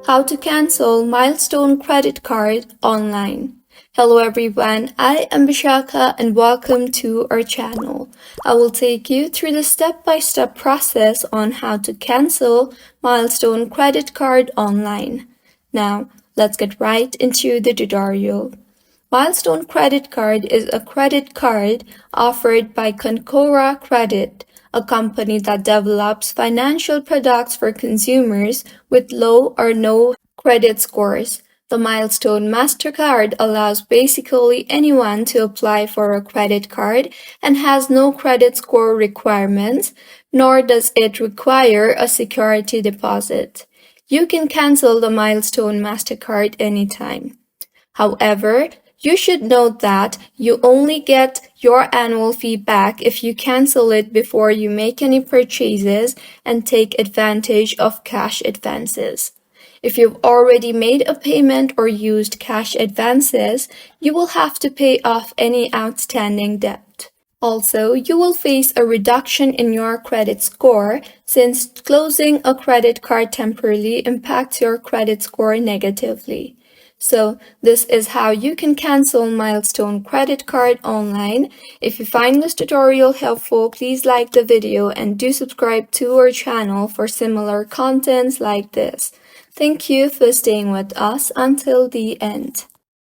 How to cancel Milestone Credit Card online. Hello everyone, I am Vishaka and welcome to our channel. I will take you through the step-by-step process on how to cancel Milestone Credit Card online. Now, let's get right into the tutorial. Milestone Credit Card is a credit card offered by Concora Credit, a company that develops financial products for consumers with low or no credit scores. The Milestone MasterCard allows basically anyone to apply for a credit card and has no credit score requirements, nor does it require a security deposit. You can cancel the Milestone MasterCard anytime. However, you should note that you only get your annual fee back if you cancel it before you make any purchases and take advantage of cash advances. If you've already made a payment or used cash advances, you will have to pay off any outstanding debt. Also, you will face a reduction in your credit score since closing a credit card temporarily impacts your credit score negatively. So this is how you can cancel Milestone Credit Card online. If you find this tutorial helpful, please like the video and do subscribe to our channel for similar contents like this. Thank you for staying with us until the end.